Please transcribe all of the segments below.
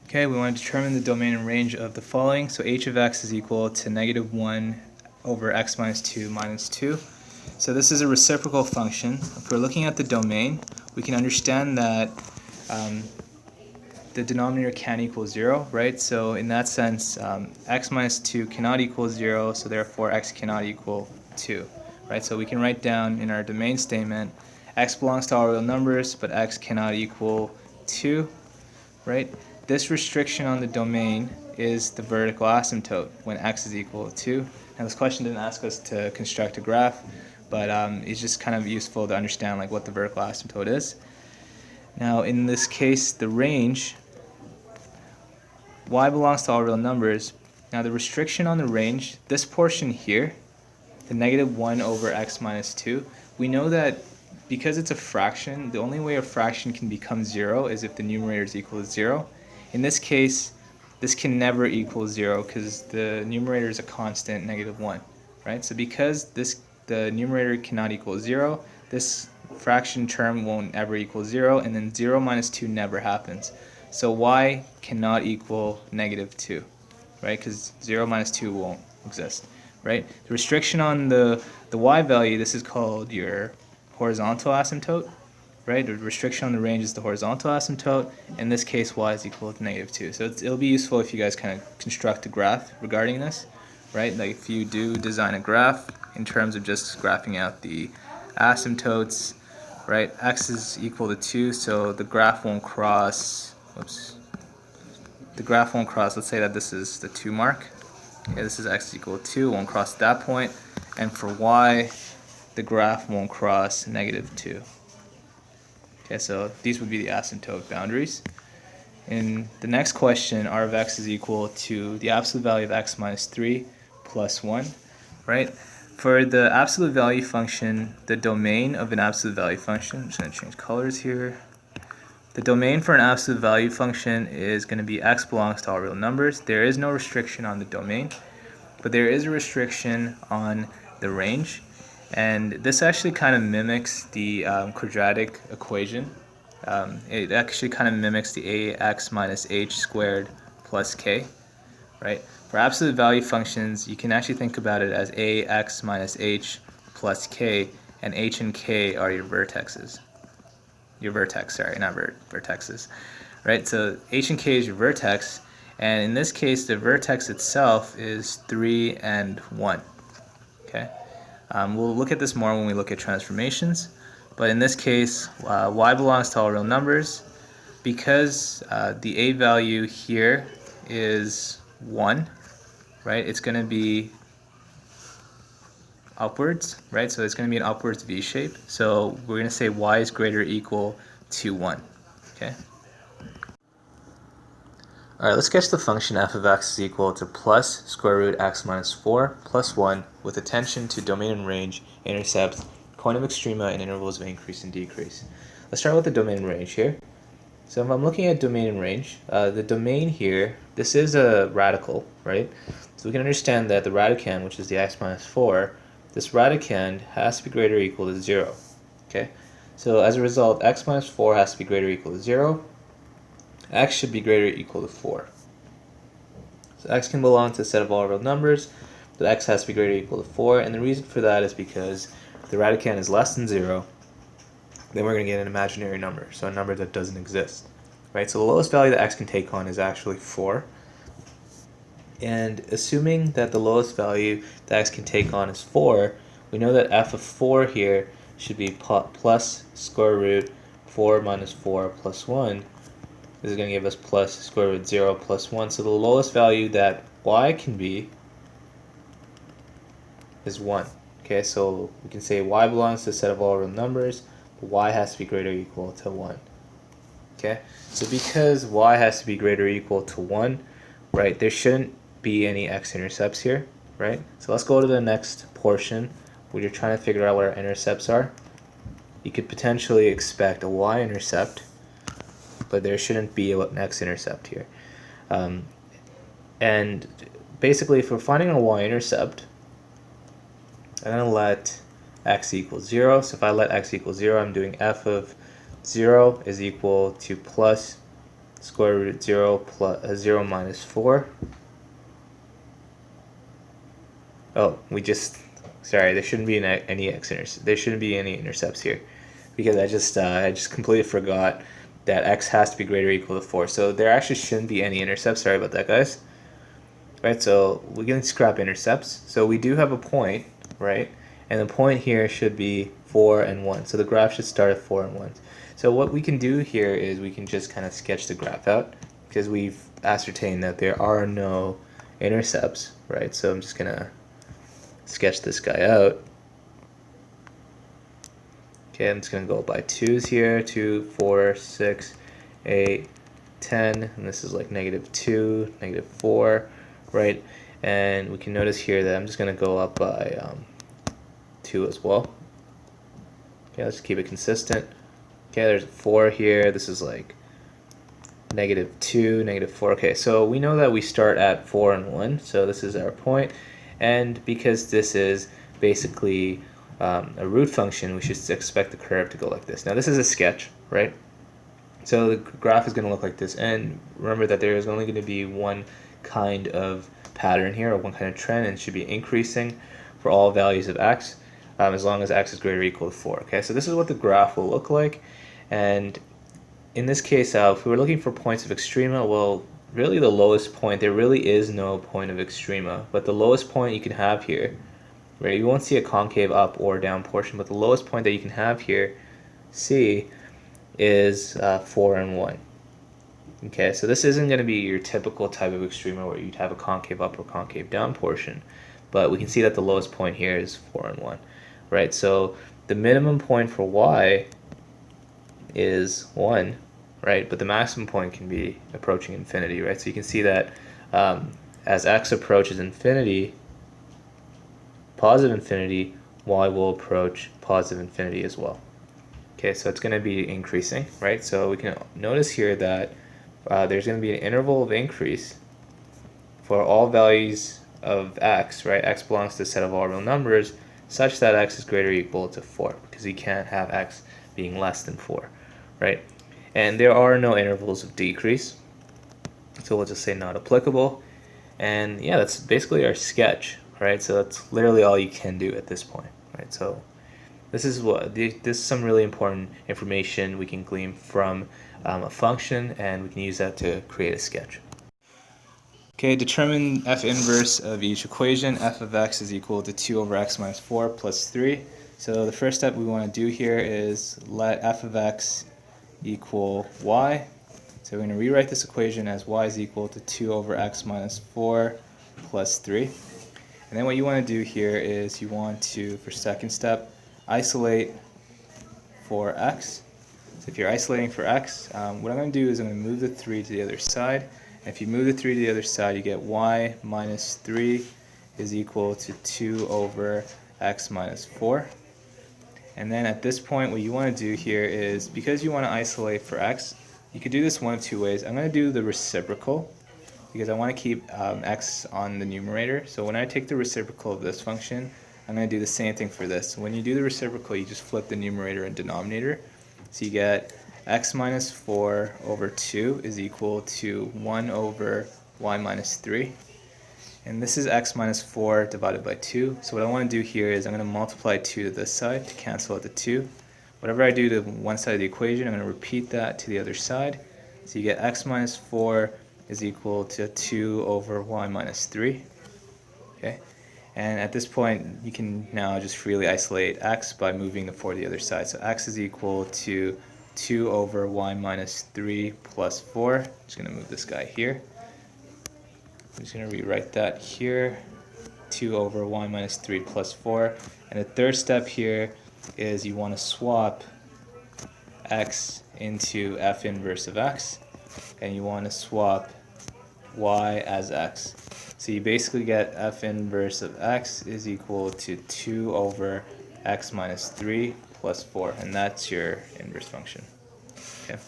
Okay, we want to determine the domain and range of the following. So h of x is equal to negative 1 over x minus 2 minus 2. So this is a reciprocal function. If we're looking at the domain, we can understand that the denominator can equal 0, right? So in that sense, x minus 2 cannot equal 0, so therefore x cannot equal 2, right? So we can write down in our domain statement, x belongs to all real numbers, but x cannot equal 2, right? This restriction on the domain is the vertical asymptote when x is equal to 2. Now this question didn't ask us to construct a graph, but it's just kind of useful to understand like what the vertical asymptote is. Now in this case, the range, y belongs to all real numbers. Now the restriction on the range, this portion here, the negative 1 over x minus 2, we know that because it's a fraction, the only way a fraction can become 0 is if the numerator is equal to 0. In this case, this can never equal 0 because the numerator is a constant, negative 1, right? So because the numerator cannot equal 0, this fraction term won't ever equal 0, and then 0 minus 2 never happens. So y cannot equal negative 2, right? Because 0 minus 2 won't exist, right? The restriction on the y value, this is called your horizontal asymptote, right? The restriction on the range is the horizontal asymptote. In this case, y is equal to negative 2. So it'll be useful if you guys kind of construct a graph regarding this, right? Like if you do design a graph in terms of just graphing out the asymptotes, right? X is equal to 2, so the graph won't cross, let's say that this is the 2 mark. Okay, this is x equal to 2, won't cross that point. And for y, the graph won't cross negative 2. Okay, so these would be the asymptote boundaries. In the next question, r of x is equal to the absolute value of x minus 3 plus 1, right? For the absolute value function, the domain of an absolute value function, I'm just going to change colors here. The domain for an absolute value function is going to be x belongs to all real numbers. There is no restriction on the domain, but there is a restriction on the range. And this actually kind of mimics the quadratic equation. It actually kind of mimics the ax minus h squared plus k, right? For absolute value functions, you can actually think about it as ax minus h plus k, and h and k are your vertexes. Your vertex, sorry, not vertexes, right? So h and k is your vertex, and in this case, the vertex itself is 3 and 1, okay? We'll look at this more when we look at transformations, but in this case, y belongs to all real numbers. Because the a value here is 1, right? It's going to be upwards, right? So it's going to be an upwards v shape. So we're going to say y is greater or equal to 1, okay? Alright, let's sketch the function f of x is equal to plus square root x minus 4 plus 1 with attention to domain and range, intercepts, point of extrema, and intervals of increase and decrease. Let's start with the domain and range here. So if I'm looking at domain and range, the domain here, this is a radical, right? So we can understand that the radicand, which is the x minus 4, this radicand has to be greater or equal to 0, okay? So as a result, x minus 4 has to be greater or equal to 0. X should be greater or equal to 4. So x can belong to a set of all real numbers, but x has to be greater or equal to 4, and the reason for that is because if the radicand is less than 0, then we're going to get an imaginary number, so a number that doesn't exist, right? So the lowest value that x can take on is actually 4, and assuming that the lowest value that x can take on is 4, we know that f of 4 here should be plus square root 4 minus 4 plus 1. This is going to give us plus square root 0 plus 1, so the lowest value that y can be is 1. Okay, so we can say y belongs to a set of all real numbers, but y has to be greater or equal to 1. Okay, so because y has to be greater or equal to 1, right, there shouldn't be any x-intercepts here, right? So let's go to the next portion where you're trying to figure out what our intercepts are. You could potentially expect a y-intercept, but there shouldn't be an x-intercept here. And basically, if we're finding a y-intercept, I'm going to let x equal 0. So if I let x equal 0, I'm doing f of 0 is equal to plus square root 0 plus 0 minus 4. Oh, sorry, there shouldn't be any there shouldn't be any intercepts here, because I just completely forgot that x has to be greater or equal to 4. So there actually shouldn't be any intercepts. Sorry about that, guys. Right, so we can scrap intercepts. So we do have a point, right? And the point here should be 4 and 1. So the graph should start at 4 and 1. So what we can do here is we can just kind of sketch the graph out, because we've ascertained that there are no intercepts, right? So I'm just going to sketch this guy out. Okay, I'm just going to go by 2's here. 2, 4, 6, 8, 10. And this is like -2, -4, right? And we can notice here that I'm just going to go up by 2 as well. Okay, let's keep it consistent. Okay, there's 4 here. This is like -2, -4. Okay, so we know that we start at 4 and 1. So this is our point. And because this is basically a root function, we should expect the curve to go like this. Now this is a sketch, right? So the graph is going to look like this. And remember that there is only going to be one kind of pattern here, or one kind of trend, and it should be increasing for all values of x, as long as x is greater or equal to 4. Okay, so this is what the graph will look like. And in this case, if we were looking for points of extrema, well, really the lowest point, there really is no point of extrema, but the lowest point you can have here, right, you won't see a concave up or down portion, but the lowest point that you can have here, C, is 4 and 1. Okay, so this isn't going to be your typical type of extrema where you'd have a concave up or concave down portion, but we can see that the lowest point here is 4 and 1, right? So the minimum point for y is 1, right? But the maximum point can be approaching infinity, right? So you can see that as x approaches infinity, positive infinity, y will approach positive infinity as well. Okay, so it's going to be increasing, right? So we can notice here that there's going to be an interval of increase for all values of x, right? X belongs to a set of all real numbers such that x is greater or equal to 4, because you can't have x being less than 4, right? And there are no intervals of decrease, so we'll just say not applicable. And yeah, that's basically our sketch, right? So that's literally all you can do at this point, right? So this is some really important information we can glean from a function, and we can use that to create a sketch. Okay, determine f inverse of each equation. F of x is equal to 2 over x minus 4 plus 3. So the first step we want to do here is let f of x equal y. So we're going to rewrite this equation as y is equal to 2 over x minus 4 plus 3. And then what you want to do here is you want to, for second step, isolate for x. So if you're isolating for x, what I'm going to do is I'm going to move the 3 to the other side. And if you move the 3 to the other side, you get y minus 3 is equal to 2 over x minus 4. And then at this point, what you want to do here is, because you want to isolate for x, you could do this one of two ways. I'm going to do the reciprocal, because I want to keep x on the numerator. So when I take the reciprocal of this function, I'm going to do the same thing for this. When you do the reciprocal, you just flip the numerator and denominator. So you get x minus 4 over 2 is equal to 1 over y minus 3. And this is x minus 4 divided by 2. So what I want to do here is I'm going to multiply 2 to this side to cancel out the 2. Whatever I do to one side of the equation, I'm going to repeat that to the other side. So you get x minus 4 is equal to 2 over y minus 3. Okay. And at this point, you can now just freely isolate x by moving the 4 to the other side. So x is equal to 2 over y minus 3 plus 4. I'm just going to move this guy here. I'm just going to rewrite that here. 2 over y minus 3 plus 4. And the third step here is you want to swap x into f inverse of x. And you want to swap y as x. So you basically get f inverse of x is equal to 2 over x minus 3 plus 4, and that's your inverse function. Okay.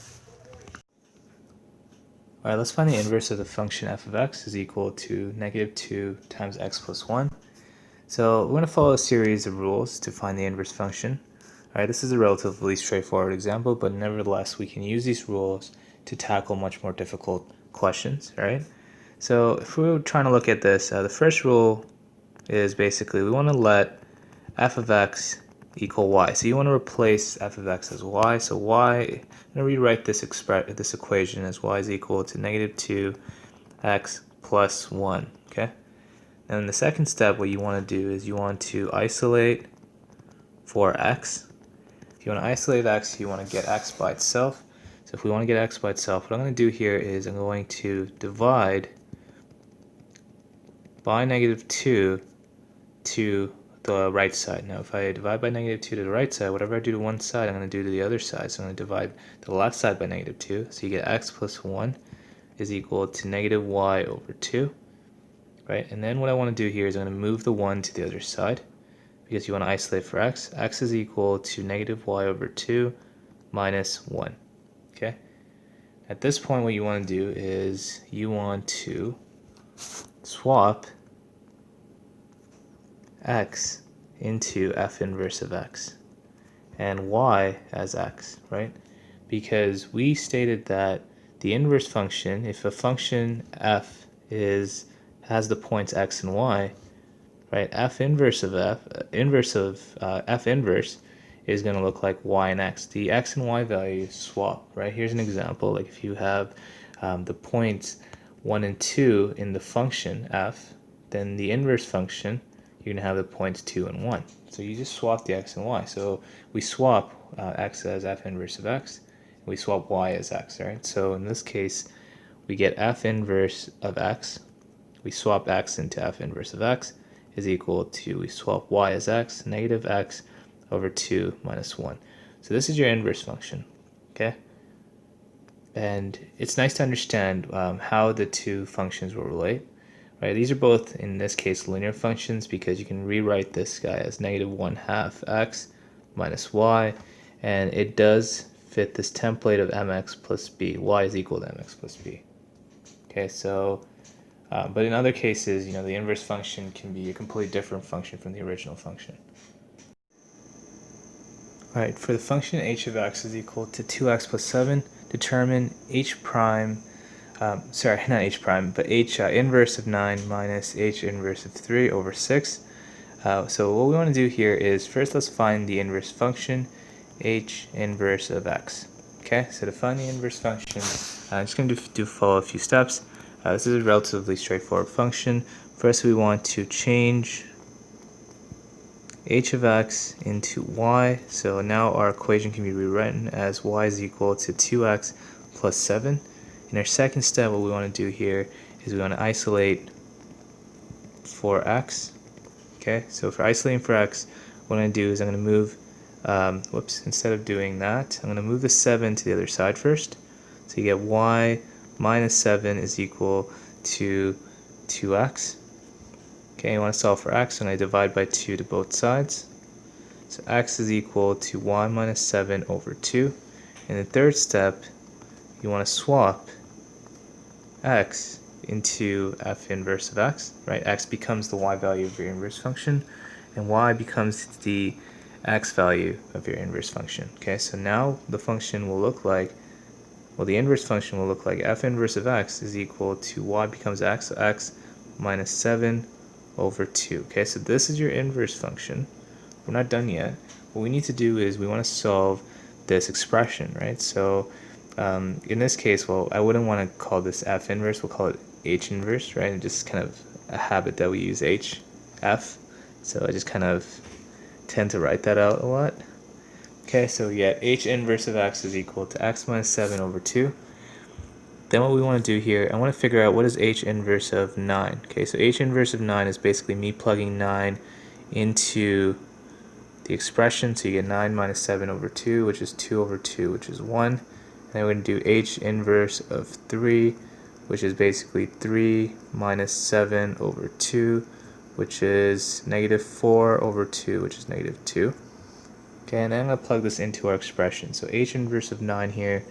Alright, let's find the inverse of the function f of x is equal to -2 times x plus 1. So we're going to follow a series of rules to find the inverse function. Alright, this is a relatively straightforward example, but nevertheless we can use these rules to tackle much more difficult questions, right? So if we were trying to look at this, the first rule is basically we want to let f of x equal y. So you want to replace f of x as y. So y, I'm going to rewrite this equation as y is equal to negative 2x plus 1, okay? And in the second step, what you want to do is you want to isolate for x. If you want to isolate x, you want to get x by itself. So if we want to get x by itself, what I'm going to do here is I'm going to divide by negative 2 to the right side. Now if I divide by negative 2 to the right side, whatever I do to one side, I'm going to do to the other side. So I'm going to divide the left side by negative 2. So you get x plus 1 is equal to negative y over 2. Right? And then what I want to do here is I'm going to move the 1 to the other side because you want to isolate for x. X is equal to negative y over 2 minus 1. Okay? At this point, what you want to do is you want to swap x into f inverse of x and y as x, right? Because we stated that the inverse function, if a function f has the points x and y, right, f inverse of f inverse is going to look like y and x. The x and y values swap, right? Here's an example. Like if you have the points 1 and 2 in the function f, then the inverse function, you're going to have the points 2 and 1. So you just swap the x and y. So we swap x as f inverse of x, and we swap y as x, right? So in this case, we get f inverse of x, we swap x into f inverse of x, is equal to, we swap y as x, negative x over 2 minus 1. So this is your inverse function, okay? And it's nice to understand how the two functions will relate. Right, these are both, in this case, linear functions because you can rewrite this guy as negative 1/2 x minus y, and it does fit this template of mx plus b. Y is equal to mx plus b. Okay, so, but in other cases, you know, the inverse function can be a completely different function from the original function. All right, for the function h of x is equal to 2x plus 7, determine h prime sorry, not h prime, but h inverse of 9 minus h inverse of 3 over 6. So what we want to do here is first let's find the inverse function, h inverse of x. Okay, so to find the inverse function, I'm just going to follow a few steps. This is a relatively straightforward function. First we want to change h of x into y. So now our equation can be rewritten as y is equal to 2x plus 7. In our second step, what we want to do here is we want to isolate for x. Okay, so for isolating for x, what I'm going to do is I'm going to move, instead of doing that, I'm going to move the 7 to the other side first. So you get y minus 7 is equal to 2x. Okay, you want to solve for x, so I'm going to divide by 2 to both sides. So x is equal to y minus 7 over 2. In the third step, you want to swap x into f inverse of x, right? X becomes the y value of your inverse function, and y becomes the x value of your inverse function. Okay, so now the function will look like, well, the inverse function will look like f inverse of x is equal to y becomes x, so x minus 7 over 2. Okay, so this is your inverse function. We're not done yet. What we need to do is we want to solve this expression, right? So in this case, well, I wouldn't want to call this f inverse, we'll call it h inverse, right? And just kind of a habit that we use h, f. So I just kind of tend to write that out a lot. Okay, so we get h inverse of x is equal to x minus 7 over 2. Then what we want to do here, I want to figure out what is h inverse of 9. Okay, so h inverse of 9 is basically me plugging 9 into the expression. So you get 9 minus 7 over 2, which is 2 over 2, which is 1. And then we're going to do h inverse of 3, which is basically 3 minus 7 over 2, which is negative 4 over 2, which is negative 2. Okay, and then I'm going to plug this into our expression. So h inverse of 9 here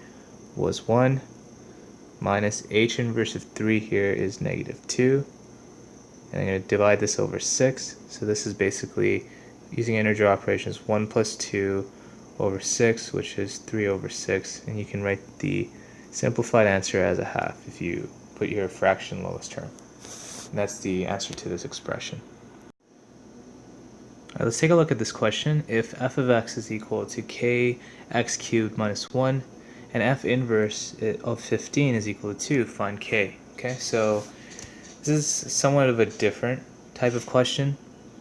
was 1, minus h inverse of 3 here is negative 2. And I'm going to divide this over 6. So this is basically, using integer operations, 1 plus 2 over 6, which is 3 over 6. And you can write the simplified answer as a half if you put your fraction lowest term. And that's the answer to this expression. All right, let's take a look at this question. If f of x is equal to kx cubed minus 1 and f inverse of 15 is equal to 2, find k. Okay, so this is somewhat of a different type of question,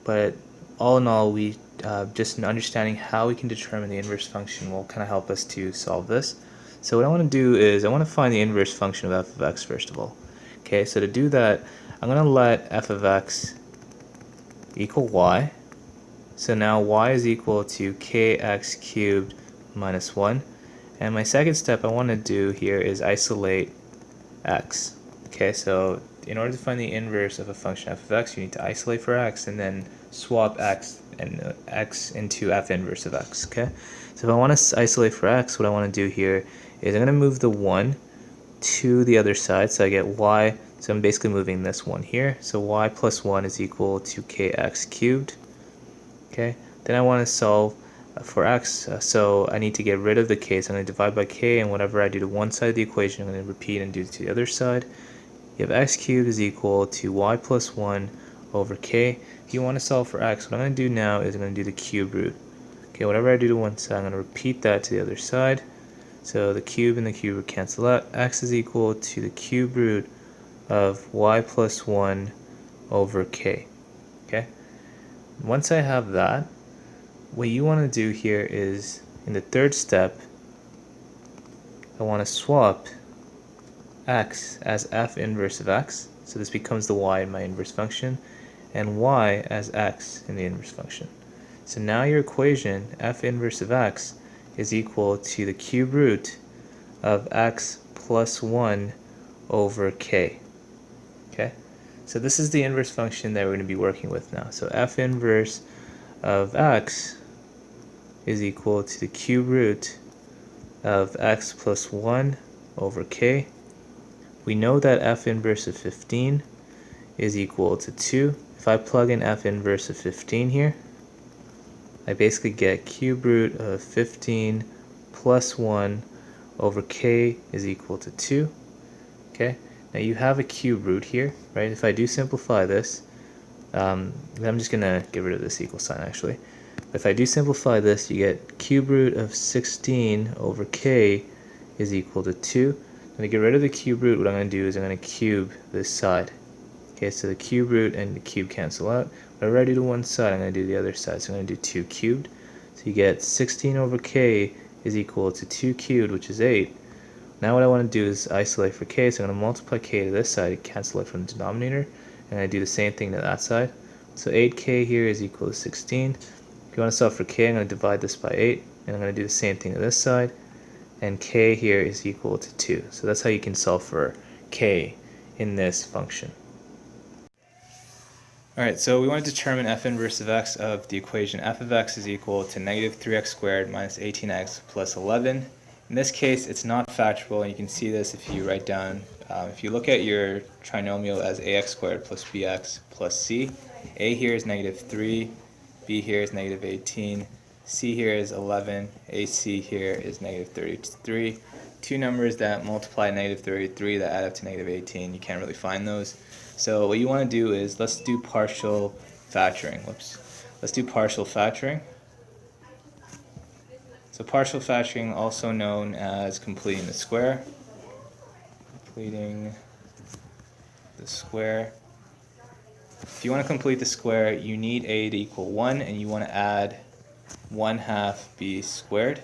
but all in all, we just understanding how we can determine the inverse function will kind of help us to solve this. So what I want to do is I want to find the inverse function of f of x first of all. Okay, so to do that, I'm going to let f of x equal y. So now y is equal to kx cubed minus 1. And my second step I want to do here is isolate x. Okay, so in order to find the inverse of a function f of x, you need to isolate for x and then swap x and x into f inverse of x. Okay, so if I want to isolate for x, what I want to do here is I'm going to move the 1 to the other side, so I get y. So I'm basically moving this 1 here. So y plus 1 is equal to kx cubed. Okay, then I want to solve for x, so I need to get rid of the k, so I'm going to divide by k, and whatever I do to one side of the equation, I'm going to repeat and do to the other side. You have x cubed is equal to y plus 1 over k. If you want to solve for x, what I'm going to do now is I'm going to do the cube root. Okay, whatever I do to one side, I'm going to repeat that to the other side. So the cube and the cube root cancel out. X is equal to the cube root of y plus 1 over k. Okay. Once I have that, what you want to do here is, in the third step, I want to swap x as f inverse of x, so this becomes the y in my inverse function, and y as x in the inverse function. So now your equation, f inverse of x, is equal to the cube root of x plus 1 over k. Okay? So this is the inverse function that we're going to be working with now. So f inverse of x is equal to the cube root of x plus 1 over k. We know that f inverse of 15 is equal to 2. If I plug in f inverse of 15 here, I basically get cube root of 15 plus 1 over k is equal to 2. Okay? Now you have a cube root here, right? If I do simplify this, I'm just going to get rid of this equal sign actually. If I do simplify this, you get cube root of 16 over k is equal to 2. I'm going to get rid of the cube root. What I'm going to do is I'm going to cube this side. Okay, so the cube root and the cube cancel out. Whatever I do to one side, I'm going to do the other side. So I'm going to do 2 cubed. So you get 16 over k is equal to 2 cubed, which is 8. Now what I want to do is isolate for k, so I'm going to multiply k to this side and cancel it from the denominator, and I do the same thing to that side. So 8k here is equal to 16. If you want to solve for k, I'm going to divide this by 8, and I'm going to do the same thing to this side, and k here is equal to 2. So that's how you can solve for k in this function. Alright, so we want to determine f inverse of x of the equation f of x is equal to negative 3x squared minus 18x plus 11. In this case, it's not factorable, and you can see this if you write down, if you look at your trinomial as ax squared plus bx plus c, a here is negative 3, b here is negative 18, c here is 11, ac here is negative 33. Two numbers that multiply negative 33 that add up to negative 18, you can't really find those. So what you want to do is, let's do partial factoring. Let's do partial factoring. So partial factoring, also known as completing the square. Completing the square. If you want to complete the square, you need a to equal 1, and you want to add 1/2 b squared.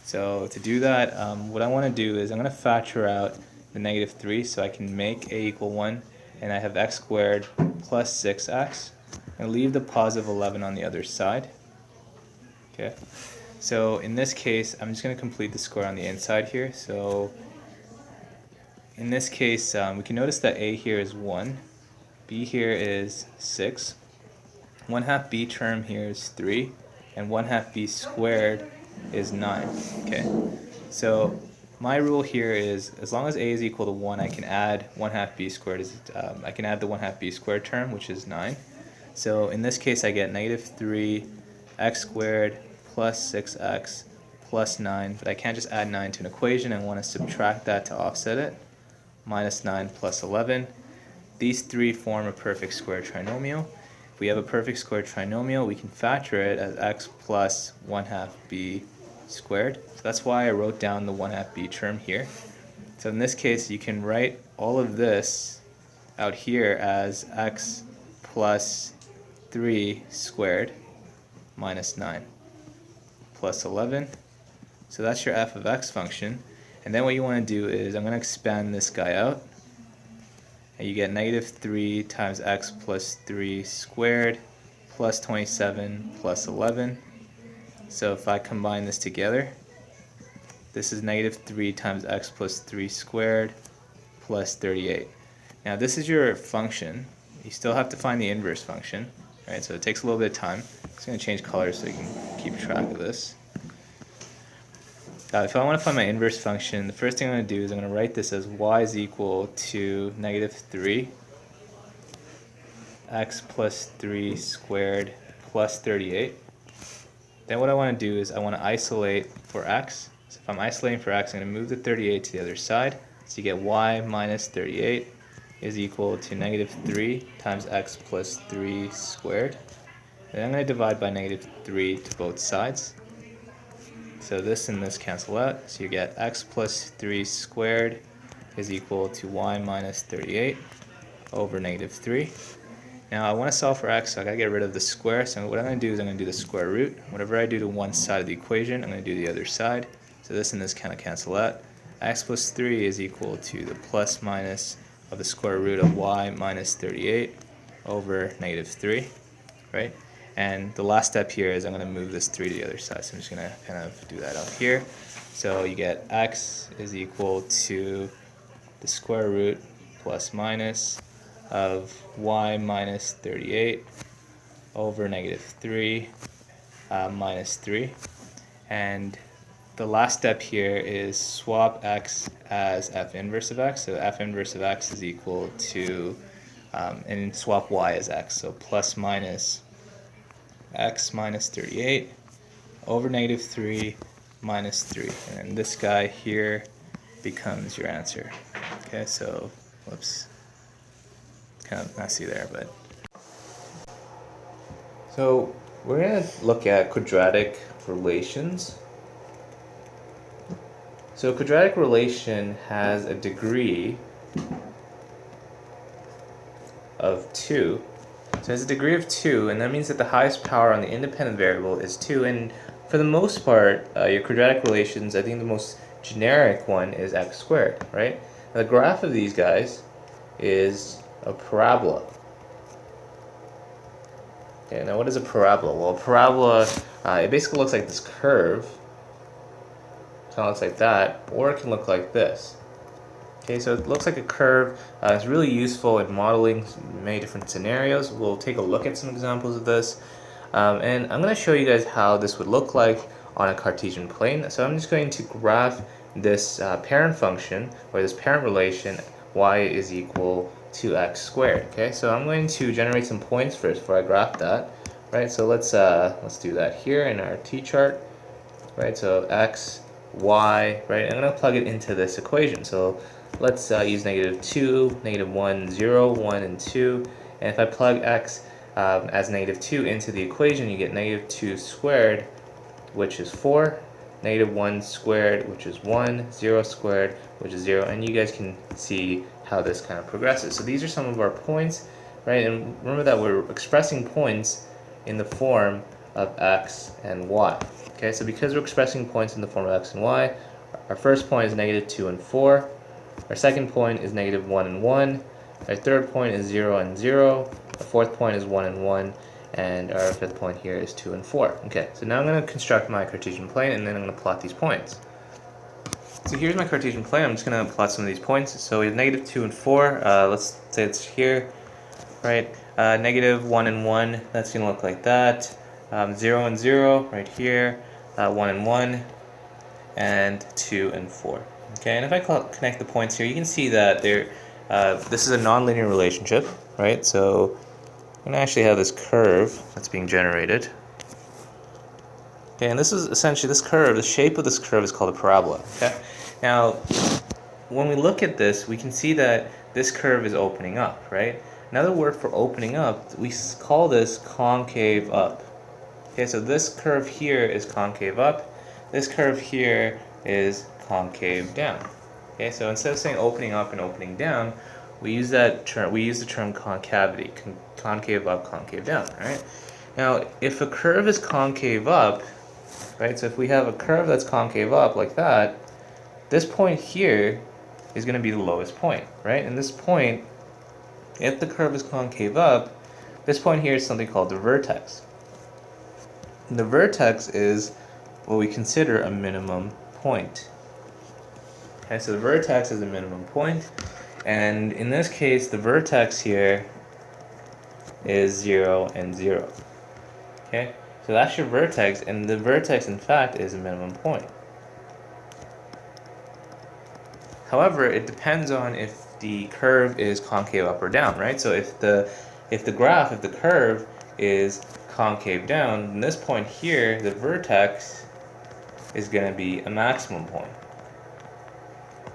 So to do that, what I want to do is I'm going to factor out the negative 3 so I can make a equal 1, and I have x squared plus 6x, and leave the positive 11 on the other side. Okay. So in this case, I'm just going to complete the square on the inside here. So in this case, we can notice that a here is 1, b here is 6, 1/2 b term here is 3, and 1/2 b squared is 9. Okay. So my rule here is, as long as a is equal to 1, I can add 1/2 b squared. I can add the 1/2 b squared term, which is 9. So in this case, I get negative 3 x squared plus 6x plus 9, but I can't just add 9 to an equation. I want to subtract that to offset it. Minus 9 plus 11. These three form a perfect square trinomial. If we have a perfect square trinomial, we can factor it as x plus 1/2 b squared. So that's why I wrote down the 1/2 b term here. So in this case, you can write all of this out here as x plus 3 squared minus 9 plus 11. So that's your f of x function. And then what you want to do is I'm going to expand this guy out. And you get negative 3 times x plus 3 squared plus 27 plus 11. So if I combine this together, this is negative 3 times x plus 3 squared plus 38. Now this is your function. You still have to find the inverse function, right? So it takes a little bit of time. I'm just going to change colors so you can keep track of this. If I want to find my inverse function, the first thing I'm going to do is I'm going to write this as y is equal to negative 3 x plus 3 squared plus 38. Then what I want to do is I want to isolate for x. So if I'm isolating for x, I'm going to move the 38 to the other side. So you get y minus 38 is equal to negative 3 times x plus 3 squared. And then I'm going to divide by negative 3 to both sides. So this and this cancel out. So you get x plus 3 squared is equal to y minus 38 over negative 3. Now I want to solve for x, so I got to get rid of the square. So what I'm going to do is I'm going to do the square root. Whatever I do to one side of the equation, I'm going to do the other side. So this and this kind of cancel out. X plus 3 is equal to the plus minus of the square root of y minus 38 over negative 3, right? And the last step here is I'm going to move this 3 to the other side. So I'm just going to kind of do that out here. So you get x is equal to the square root plus minus of y minus 38 over negative 3 minus 3. And the last step here is swap x as f inverse of x. So f inverse of x is equal to, and swap y as x. So plus minus x minus 38 over negative 3 minus 3. And then this guy here becomes your answer. Okay, so, whoops. It's kind of messy there, but. So, we're going to look at quadratic relations. So a quadratic relation has a degree of 2. So it has a degree of 2, and that means that the highest power on the independent variable is 2. And for the most part, your quadratic relations, I think the most generic one is x squared, right? Now the graph of these guys is a parabola. Okay, now what is a parabola? Well, a parabola, it basically looks like this curve. Kind of looks like that, or it can look like this. Okay, so it looks like a curve. It's really useful in modeling many different scenarios. We'll take a look at some examples of this. And I'm going to show you guys how this would look like on a Cartesian plane. So I'm just going to graph this parent function, or this parent relation, y is equal to x squared. Okay, so I'm going to generate some points first before I graph that. Right, so let's do that here in our t-chart. Right, so x, y, right, I'm going to plug it into this equation. So let's use negative 2, negative 1, 0, 1, and 2. And if I plug x as negative 2 into the equation, you get negative 2 squared, which is 4, negative 1 squared, which is 1, 0 squared, which is 0. And you guys can see how this kind of progresses. So these are some of our points, right? And remember that we're expressing points in the form of x and y. Okay, so because we're expressing points in the form of x and y, our first point is negative 2 and 4. Our second point is negative 1 and 1. Our third point is 0 and 0. Our fourth point is 1 and 1. And our fifth point here is 2 and 4. Okay, so now I'm going to construct my Cartesian plane, and then I'm going to plot these points. So here's my Cartesian plane. I'm just going to plot some of these points. So we have negative 2 and 4. Let's say it's here, right? Negative 1 and 1, that's going to look like that. 0 and 0 right here. 1 and 1, and 2 and 4. Okay, and if I connect the points here, you can see that this is a nonlinear relationship, right? So I'm going to actually have this curve that's being generated. Okay, and this is essentially this curve, the shape of this curve is called a parabola. Okay, now when we look at this, we can see that this curve is opening up, right? Another word for opening up, we call this concave up. Okay, so this curve here is concave up, this curve here is concave down. Okay, so instead of saying opening up and opening down, we use that term. We use the term concavity, concave up, concave down. All right. Now, if a curve is concave up, right? So if we have a curve that's concave up like that, this point here is going to be the lowest point, right? And this point, if the curve is concave up, this point here is something called the vertex. And the vertex is what we consider a minimum point. Okay, so the vertex is a minimum point, and in this case, the vertex here is 0 and 0. Okay, so that's your vertex, and the vertex, in fact, is a minimum point. However, it depends on if the curve is concave up or down, right? So if the curve is concave down, then this point here, the vertex, is going to be a maximum point.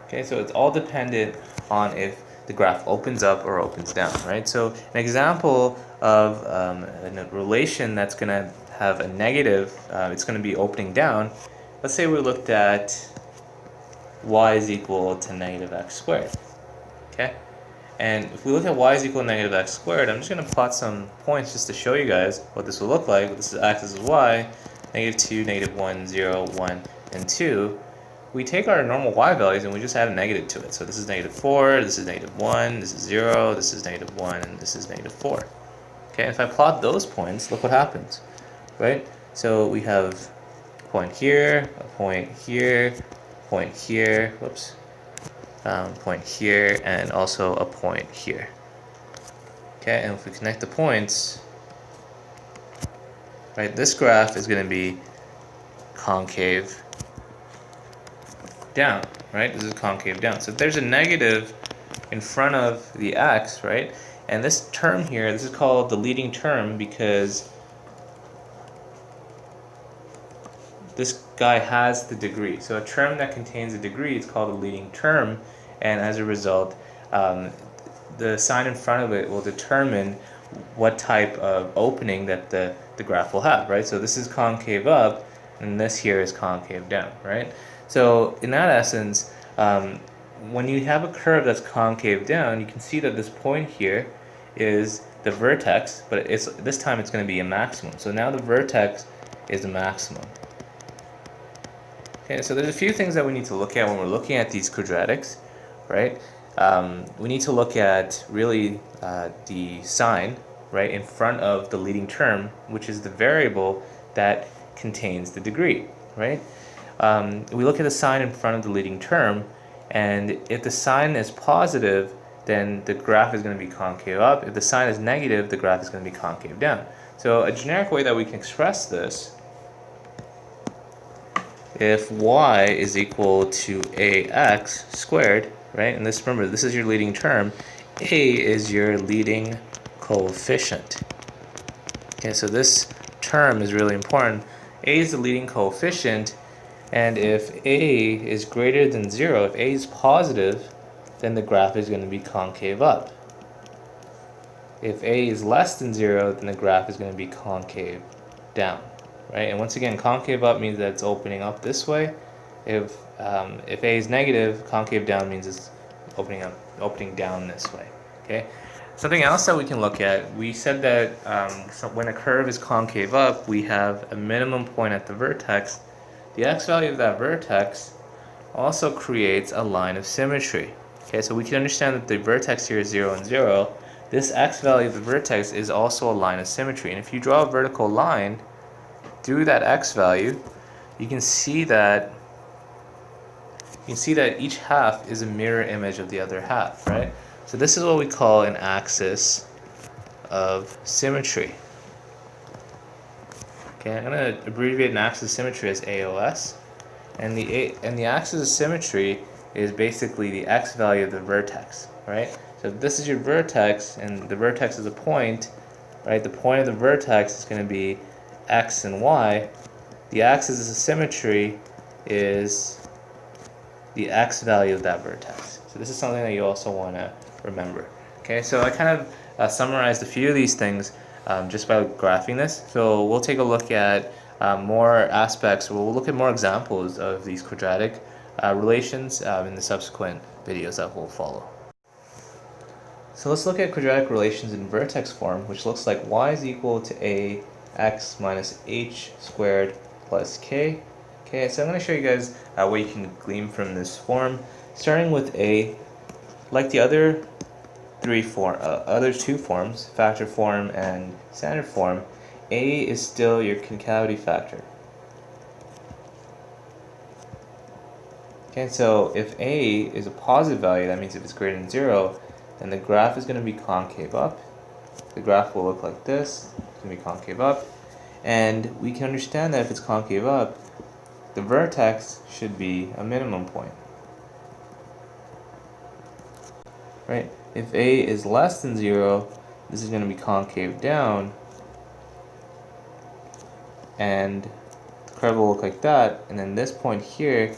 Okay, so it's all dependent on if the graph opens up or opens down, right? So an example of a relation that's going to have a negative, it's going to be opening down. Let's say we looked at y is equal to negative x squared. Okay, and if we look at y is equal to negative x squared, I'm just going to plot some points just to show you guys what this will look like. This is x, this is y, negative 2, negative 1, 0, 1, and 2. We take our normal y values and we just add a negative to it. So this is negative 4, this is negative 1, this is 0, this is negative 1, and this is negative 4. Okay, if I plot those points, look what happens, right? So we have a point here, a point here, point here, whoops, point here, and also a point here. Okay, and if we connect the points, right, this graph is going to be concave down, right? This is concave down. So if there's a negative in front of the x, right, and this term here, this is called the leading term because this guy has the degree. So a term that contains a degree is called a leading term, and as a result, the sign in front of it will determine what type of opening that the graph will have, right? So this is concave up, and this here is concave down, right? So in that essence, when you have a curve that's concave down, you can see that this point here is the vertex, but this time it's going to be a maximum. So now the vertex is a maximum. Okay, so there's a few things that we need to look at when we're looking at these quadratics, right? We need to look at really the sign, right, in front of the leading term, which is the variable that contains the degree, right? We look at the sign in front of the leading term, and if the sign is positive, then the graph is going to be concave up. If the sign is negative, the graph is going to be concave down. So a generic way that we can express this, if y is equal to ax squared, right, and this, remember, this is your leading term, a is your leading coefficient. Okay, so this term is really important. A is the leading coefficient, and if a is greater than 0, if a is positive, then the graph is going to be concave up. If a is less than 0, then the graph is going to be concave down, right? And once again, concave up means that it's opening up this way. If a is negative, concave down means it's opening down this way. Okay. Something else that we can look at, we said that when a curve is concave up, we have a minimum point at the vertex. The x value of that vertex also creates a line of symmetry. Okay, so we can understand that the vertex here is 0 and 0. This x value of the vertex is also a line of symmetry. And if you draw a vertical line through that x value, you can see that each half is a mirror image of the other half, right? So this is what we call an axis of symmetry. Okay, I'm going to abbreviate an axis of symmetry as AOS, and the axis of symmetry is basically the x value of the vertex, right? So if this is your vertex, and the vertex is a point, right? The point of the vertex is going to be x and y, the axis of symmetry is the x value of that vertex. So this is something that you also want to remember. Okay, so I kind of summarized a few of these things just by graphing this. So we'll take a look at more aspects, we'll look at more examples of these quadratic relations in the subsequent videos that will follow. So let's look at quadratic relations in vertex form, which looks like y is equal to ax minus h squared plus k. Okay, so I'm going to show you guys what you can glean from this form. Starting with a, like the other other two forms, factor form and standard form, a is still your concavity factor. Okay, so if a is a positive value, that means if it's greater than 0, then the graph is going to be concave up. The graph will look like this. It's going to be concave up. And we can understand that if it's concave up, the vertex should be a minimum point. Right? If a is less than 0, this is going to be concave down. And the curve will look like that. And then this point here,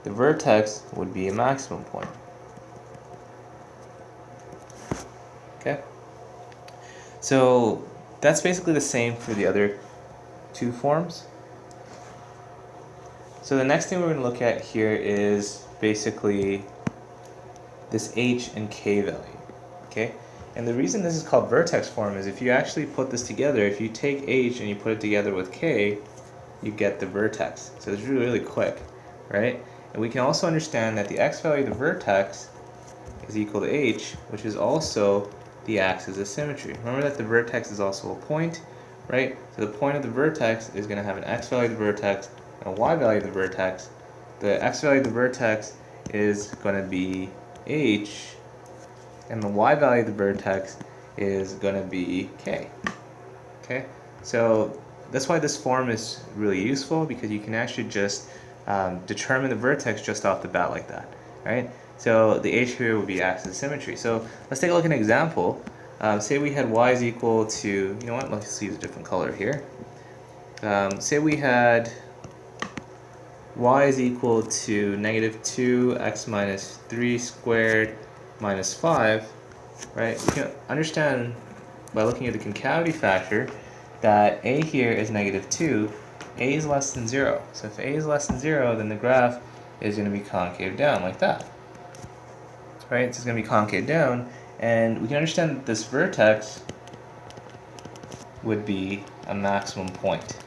the vertex would be a maximum point. Okay? So that's basically the same for the other two forms. So the next thing we're going to look at here is basically this h and k value. Okay? And the reason this is called vertex form is if you actually put this together, if you take h and you put it together with k, you get the vertex. So it's really, really quick, right? And we can also understand that the x value of the vertex is equal to h, which is also the axis of symmetry. Remember that the vertex is also a point, right? So the point of the vertex is going to have an x value of the vertex and a y value of the vertex. The x value of the vertex is going to be h, and the y value of the vertex is going to be k. Okay, so that's why this form is really useful, because you can actually just determine the vertex just off the bat like that, right? So the h here would be axis of symmetry. So let's take a look at an example. Say we had y is equal to, you know what, let's use a different color here. Say we had y is equal to negative 2 x minus 3 squared minus 5, right? You can understand by looking at the concavity factor that a here is negative 2, a is less than 0. So if a is less than 0, then the graph is going to be concave down like that. Right? So it's going to be concave down, and we can understand that this vertex would be a maximum point.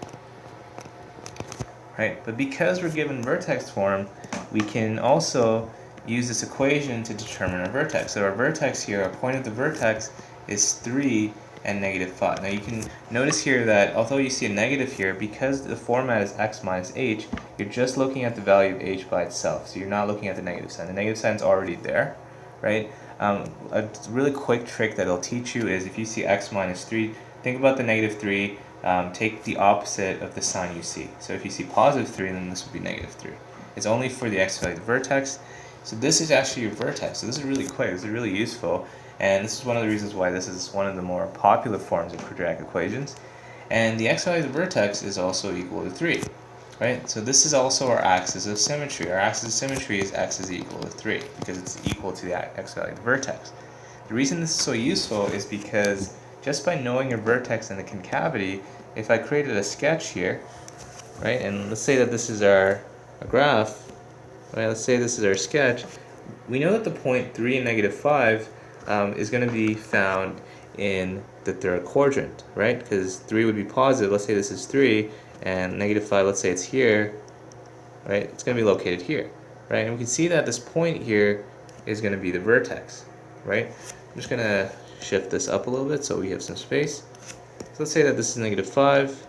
Right? But because we're given vertex form, we can also use this equation to determine our vertex. So our vertex here, our point of the vertex is 3 and negative 5. Now you can notice here that although you see a negative here, because the format is x minus h, you're just looking at the value of h by itself. So you're not looking at the negative sign. The negative sign is already there, right? A really quick trick that it'll teach you is if you see x minus 3, think about the negative 3, take the opposite of the sign you see. So if you see positive 3, then this would be negative 3. It's only for the x value of the vertex. So this is actually your vertex. So this is really quick. This is really useful. And this is one of the reasons why this is one of the more popular forms of quadratic equations. And the x value of the vertex is also equal to 3. Right? So this is also our axis of symmetry. Our axis of symmetry is x is equal to 3 because it's equal to the x value of the vertex. The reason this is so useful is because just by knowing your vertex and the concavity, if I created a sketch here, right, and let's say that this is our graph, right, let's say this is our sketch, we know that the point 3 and negative 5 is going to be found in the third quadrant, right, because 3 would be positive. Let's say this is 3, and negative 5, let's say it's here, right, it's going to be located here, right, and we can see that this point here is going to be the vertex, right. I'm just going to shift this up a little bit so we have some space. So let's say that this is negative 5,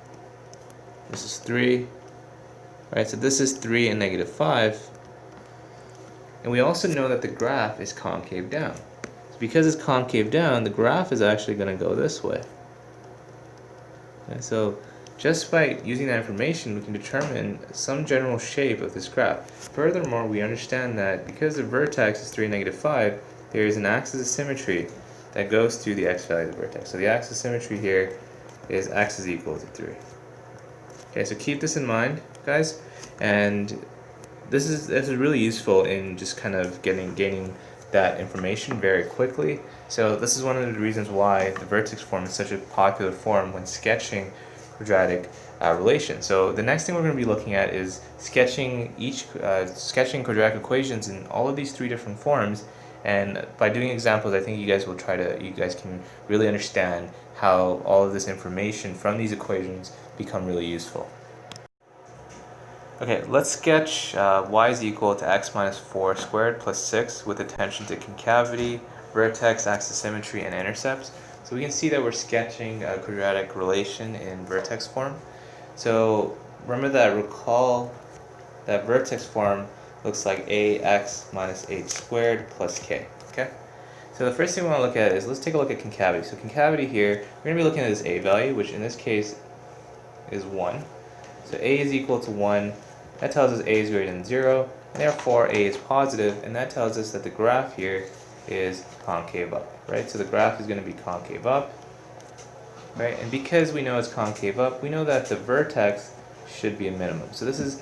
this is 3, right, so this is 3 and negative 5, and we also know that the graph is concave down. So because it's concave down, the graph is actually going to go this way. Okay, so just by using that information, we can determine some general shape of this graph. Furthermore, we understand that because the vertex is 3 and negative 5, there is an axis of symmetry that goes through the x value of the vertex. So the axis of symmetry here is x is equal to 3. Okay, so keep this in mind, guys, and this is really useful in just kind of gaining that information very quickly. So this is one of the reasons why the vertex form is such a popular form when sketching quadratic relations. So the next thing we're going to be looking at is sketching sketching quadratic equations in all of these three different forms. And by doing examples, I think you guys can really understand how all of this information from these equations become really useful. Okay, let's sketch y is equal to x minus 4 squared plus 6 with attention to concavity, vertex, axis symmetry, and intercepts. So we can see that we're sketching a quadratic relation in vertex form. So remember that, recall that vertex form looks like ax minus 8 squared plus k. Okay? So the first thing we want to look at is, let's take a look at concavity. So concavity here, we're going to be looking at this a value, which in this case is 1. So a is equal to 1. That tells us a is greater than 0, and therefore a is positive, and that tells us that the graph here is concave up, right? So the graph is going to be concave up, right? And because we know it's concave up, we know that the vertex should be a minimum. So this is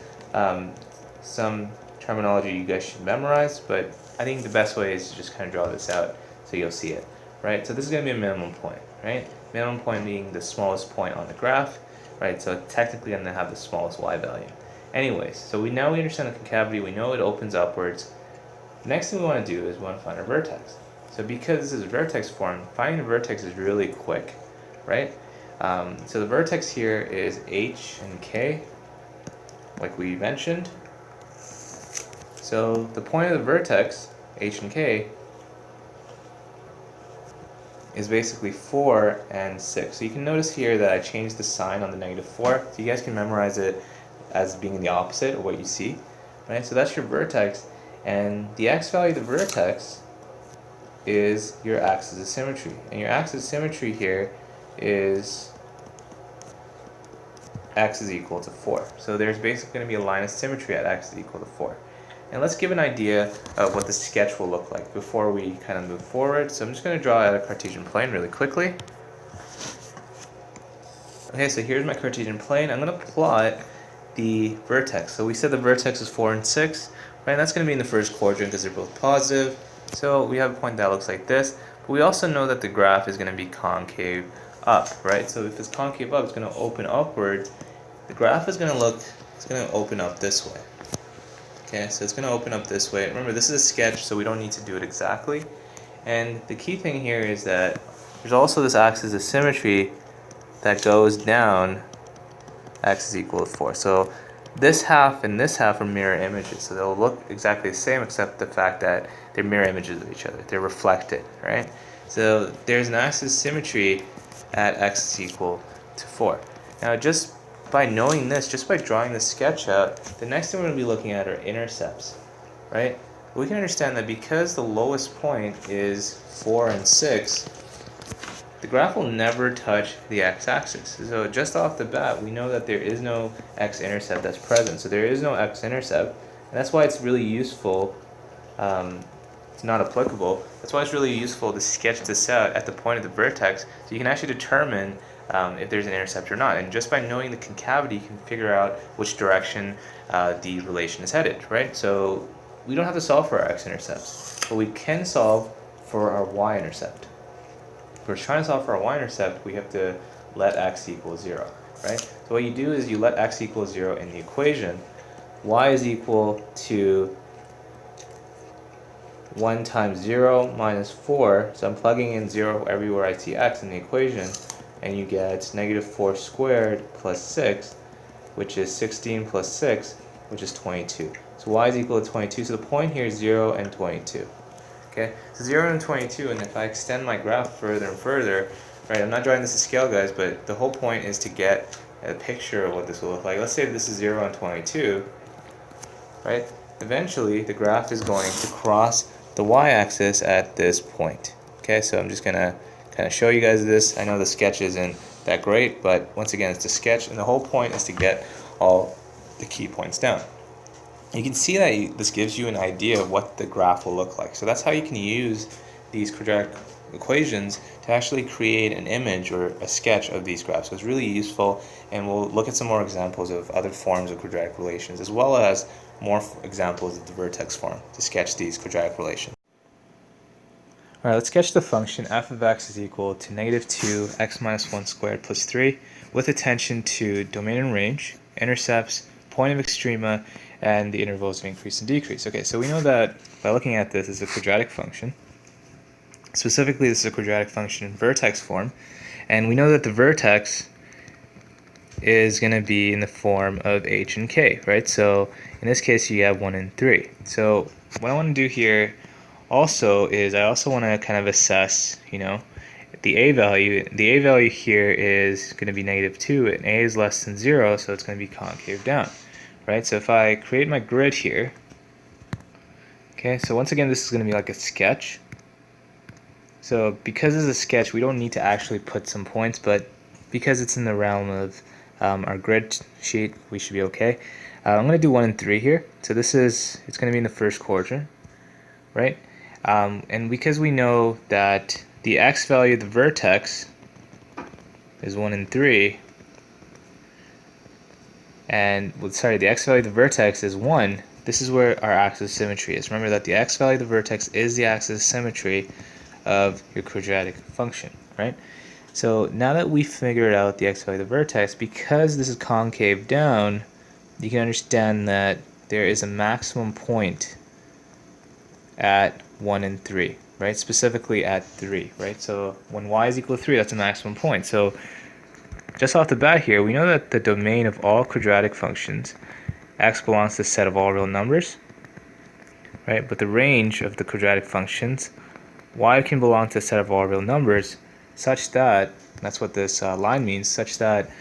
some terminology you guys should memorize, but I think the best way is to just kind of draw this out so you'll see it, right? So this is going to be a minimum point, right? Minimum point being the smallest point on the graph, right? So technically I'm going to have the smallest y value. Anyways, so we understand the concavity, we know it opens upwards. The next thing we want to do is we want to find our vertex. So because this is a vertex form, finding the vertex is really quick, right? So the vertex here is h and k, like we mentioned. So the point of the vertex, h and k, is basically 4 and 6. So you can notice here that I changed the sign on the -4, so you guys can memorize it as being the opposite of what you see, right? So that's your vertex, and the x value of the vertex is your axis of symmetry, and your axis of symmetry here is x is equal to 4. So there's basically going to be a line of symmetry at x is equal to 4. And let's give an idea of what the sketch will look like before we kind of move forward. So I'm just going to draw out a Cartesian plane really quickly. Okay, so here's my Cartesian plane. I'm going to plot the vertex. So we said the vertex is 4 and 6, right? And that's going to be in the first quadrant because they're both positive. So we have a point that looks like this. But we also know that the graph is going to be concave up, right? So if it's concave up, it's going to open upwards. The graph is going to open up this way. Okay, so it's going to open up this way. Remember, this is a sketch, so we don't need to do it exactly. And the key thing here is that there's also this axis of symmetry that goes down x is equal to 4. So this half and this half are mirror images. So they'll look exactly the same except the fact that they're mirror images of each other. They're reflected, right? So there's an axis of symmetry at x is equal to 4. Now just by knowing this, just by drawing the sketch out, the next thing we're going to be looking at are intercepts, right? We can understand that because the lowest point is 4 and 6, the graph will never touch the x-axis. So just off the bat, we know that there is no x-intercept that's present. So there is no x-intercept, and that's why it's really useful. It's not applicable. That's why it's really useful to sketch this out at the point of the vertex, so you can actually determine if there's an intercept or not. And just by knowing the concavity, you can figure out which direction the relation is headed, right? So we don't have to solve for our x-intercepts, but we can solve for our y-intercept. If we're trying to solve for our y-intercept, we have to let x equal 0, right? So what you do is you let x equal 0 in the equation. Y is equal to 1 times 0 minus 4. So I'm plugging in 0 everywhere I see x in the equation, and you get -4 squared plus 6, which is 16 plus 6, which is 22. So y is equal to 22. So the point here is 0 and 22. Okay, so 0 and 22, and if I extend my graph further and further, right, I'm not drawing this to scale, guys, but the whole point is to get a picture of what this will look like. Let's say this is 0 and 22, right? Eventually, the graph is going to cross the y-axis at this point. Okay, so I'm just going to kind of show you guys this. I know the sketch isn't that great, but once again, it's a sketch, and the whole point is to get all the key points down. You can see that this gives you an idea of what the graph will look like. So that's how you can use these quadratic equations to actually create an image or a sketch of these graphs. So it's really useful, and we'll look at some more examples of other forms of quadratic relations, as well as more examples of the vertex form to sketch these quadratic relations. Alright, let's sketch the function f of x is equal to negative 2 x minus 1 squared plus 3 with attention to domain and range, intercepts, point of extrema, and the intervals of increase and decrease. Okay, so we know that by looking at this as a quadratic function. Specifically, this is a quadratic function in vertex form, and we know that the vertex is going to be in the form of h and k, right? So in this case, you have 1 and 3. So what I want to do here also is I also want to kind of assess, the a value. The a value here is going to be negative 2, and a is less than 0, so it's going to be concave down, right? So if I create my grid here, okay, so once again, this is going to be like a sketch. So because it's a sketch, we don't need to actually put some points, but because it's in the realm of our grid sheet, we should be okay. I'm going to do 1 and 3 here. So it's going to be in the first quadrant, right? And because we know that the x value of the vertex is 1 and 3, and the x value of the vertex is 1, this is where our axis of symmetry is. Remember that the x value of the vertex is the axis of symmetry of your quadratic function, right? So now that we figured out the x value of the vertex, because this is concave down, you can understand that there is a maximum point at 1 and 3, right? Specifically at 3, right? So when y is equal to 3, that's a maximum point. So just off the bat here, we know that the domain of all quadratic functions, x belongs to the set of all real numbers, right? But the range of the quadratic functions, y can belong to a set of all real numbers such that, that's what this line means, such that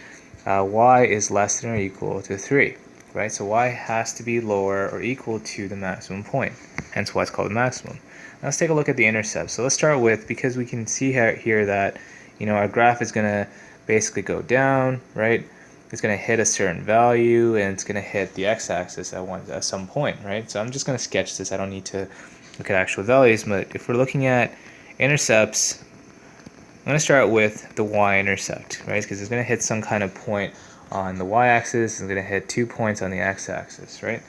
y is less than or equal to 3, right? So y has to be lower or equal to the maximum point, hence why it's called the maximum. Now let's take a look at the intercept. So let's start with, because we can see here that our graph is going to basically go down, right? It's going to hit a certain value, and it's going to hit the x-axis at some point, right? So I'm just going to sketch this. I don't need to look at actual values, but if we're looking at intercepts, I'm going to start with the y-intercept, right? Because it's going to hit some kind of point on the y-axis, it's going to hit 2 points on the x-axis, right?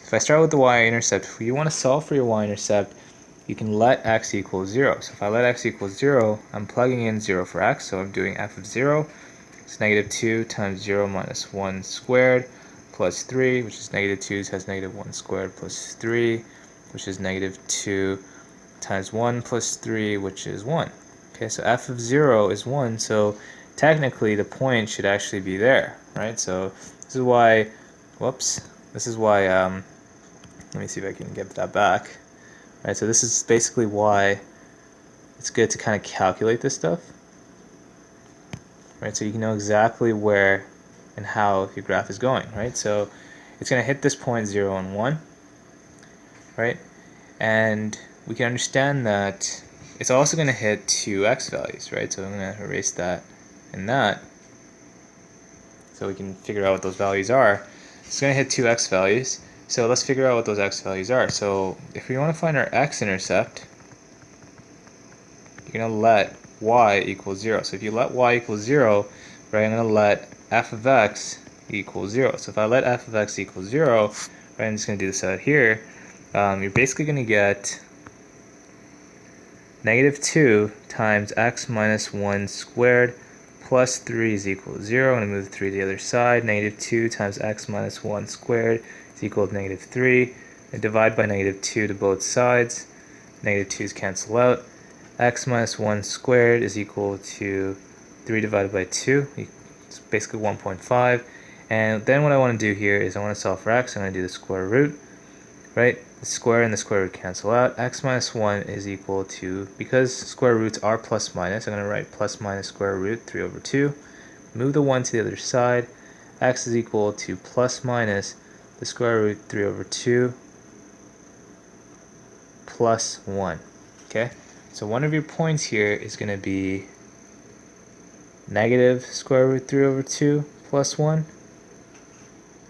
If I start with the y-intercept, if you want to solve for your y-intercept, you can let x equal 0. So if I let x equal 0, I'm plugging in 0 for x, so I'm doing f of 0. It's negative 2 times 0 minus 1 squared plus 3, which is negative 2 times negative 1 squared plus 3, which is negative 2 times 1 plus 3, which is 1. Okay, so f of 0 is 1, so technically the point should actually be there, right? So this is why, let me see if I can get that back. Right, so this is basically why it's good to kind of calculate this stuff. Right, so you can know exactly where and how your graph is going, right? So it's going to hit this point 0 and 1, right? And we can understand that it's also going to hit 2 x values, right? So I'm going to erase that and that so we can figure out what those values are. It's going to hit 2 x values. So let's figure out what those x values are. So if we want to find our x-intercept, you're going to let y equal 0. So if you let y equal 0, right, I'm going to let f of x equal 0. So if I let f of x equal 0, right, I'm just going to do this out here, you're basically going to get negative 2 times x minus 1 squared plus 3 is equal to 0. I'm going to move the 3 to the other side. Negative 2 times x minus 1 squared is equal to negative 3. And divide by negative 2 to both sides. Negative 2's cancel out. X minus 1 squared is equal to 3 divided by 2. It's basically 1.5. And then what I want to do here is I want to solve for x. I'm going to do the square root. Right? The square and the square root cancel out. X minus 1 is equal to, because square roots are plus minus, I'm going to write plus minus square root 3 over 2. Move the 1 to the other side. X is equal to plus minus the square root 3 over 2 plus 1. Okay? So one of your points here is going to be negative square root 3 over 2 plus 1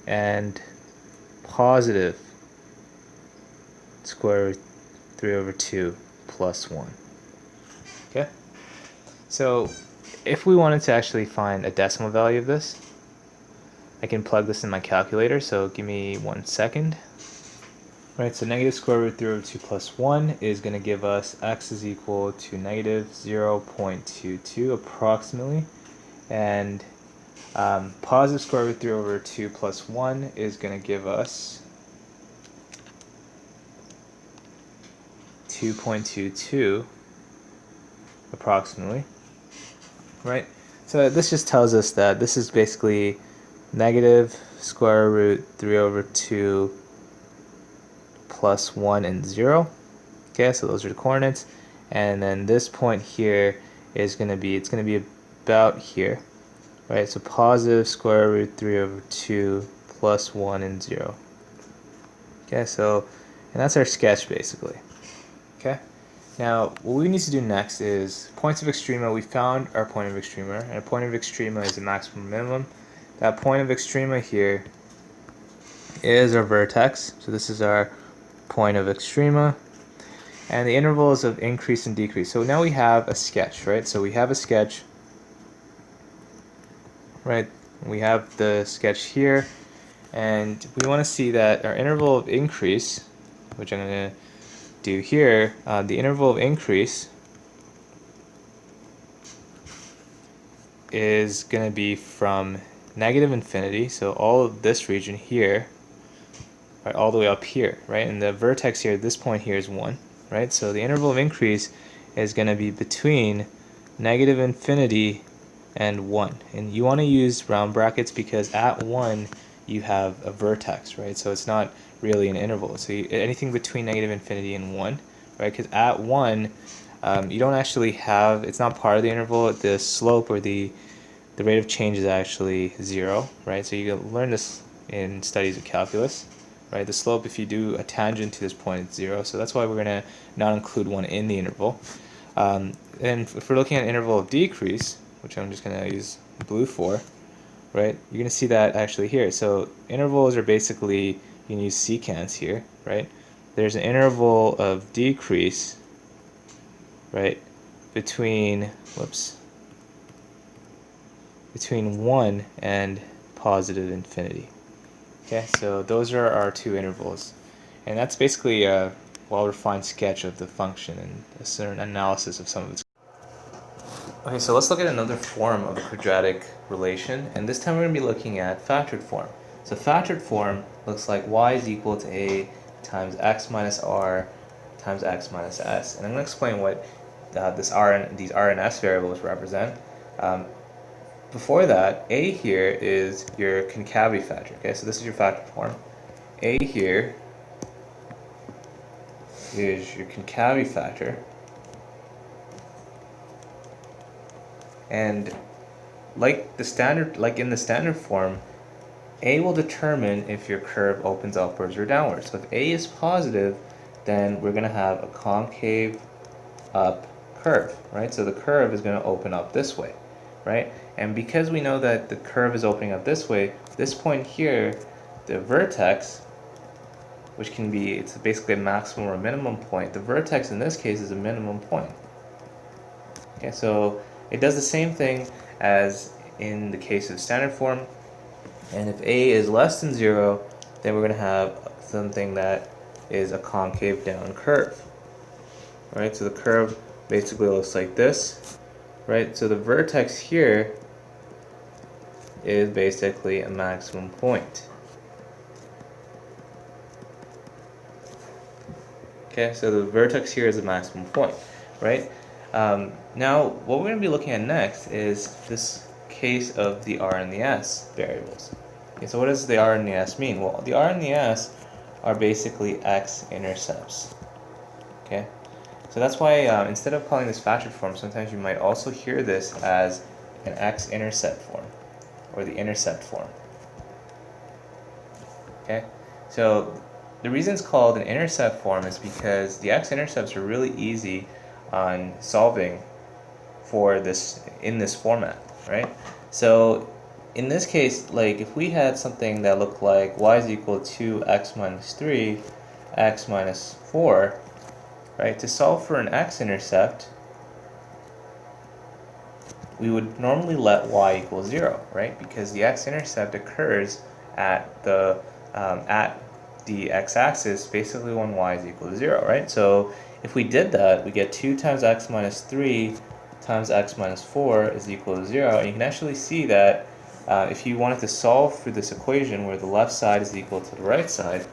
and positive square root 3 over 2 plus 1. Okay? So if we wanted to actually find a decimal value of this, I can plug this in my calculator, so give me 1 second. Right, so negative square root 3 over 2 plus 1 is going to give us x is equal to negative 0.22 approximately. And positive square root 3 over 2 plus 1 is going to give us 2.22 approximately. Right, so this just tells us that this is basically negative square root 3 over 2 plus 1 and 0. Okay, so those are the coordinates. And then this point here is going to be, it's going to be about here. Right, so positive square root 3 over 2 plus 1 and 0. Okay, so, and that's our sketch basically. Okay, now what we need to do next is points of extrema. We found our point of extrema, and a point of extrema is the maximum minimum. That point of extrema here is our vertex. So this is our point of extrema. And the intervals of increase and decrease. So now we have a sketch, right? So we have a sketch, right? We have the sketch here, and we want to see that our interval of increase, which I'm going to do here, the interval of increase is going to be from negative infinity, so all of this region here, right, all the way up here, right? And the vertex here, this point here is 1. Right? So the interval of increase is going to be between negative infinity and 1. And you want to use round brackets because at 1 you have a vertex, right? So it's not really an interval. So anything between negative infinity and 1, right? Because at 1 you don't actually have, it's not part of the interval. The slope or the rate of change is actually 0, right? So you can learn this in studies of calculus. Right, the slope, if you do a tangent to this point, it's 0. So that's why we're going to not include 1 in the interval. And if we're looking at interval of decrease, which I'm just going to use blue for, right, you're going to see that actually here. So intervals are basically, you can use secants here, right? There's an interval of decrease, right, between 1 and positive infinity. Okay, so those are our two intervals. And that's basically a well-refined sketch of the function and a certain analysis of some of its. Okay, so let's look at another form of a quadratic relation, and this time we're going to be looking at factored form. So factored form looks like y is equal to a times x minus r times x minus s. And I'm going to explain what these r and s variables represent. Before that, a here is your concavity factor. Okay, so this is your factored form. A here is your concavity factor, and like in the standard form, a will determine if your curve opens upwards or downwards. So if a is positive, then we're going to have a concave up curve, right? So the curve is going to open up this way, right? And because we know that the curve is opening up this way, this point here, the vertex, which can be, it's basically a maximum or a minimum point. The vertex in this case is a minimum point. Okay, so it does the same thing as in the case of standard form. And if a is less than 0, then we're going to have something that is a concave down curve. Right, so the curve basically looks like this. Right, so the vertex here is basically a maximum point. Okay, so the vertex here is a maximum point, right? Now, what we're going to be looking at next is this case of the r and the s variables. Okay, so what does the r and the s mean? Well, the r and the s are basically x-intercepts. Okay, so that's why instead of calling this factored form, sometimes you might also hear this as an x-intercept form, or the intercept form. Okay, so the reason it's called an intercept form is because the x-intercepts are really easy on solving for this in this format, right? So in this case, like if we had something that looked like y is equal to x minus 3, x minus 4, right? To solve for an x-intercept, we would normally let y equal 0, right? Because the x-intercept occurs at the x-axis basically when y is equal to 0, right? So if we did that, we get 2 times x minus 3 times x minus 4 is equal to 0. And you can actually see that if you wanted to solve for this equation where the left side is equal to the right side,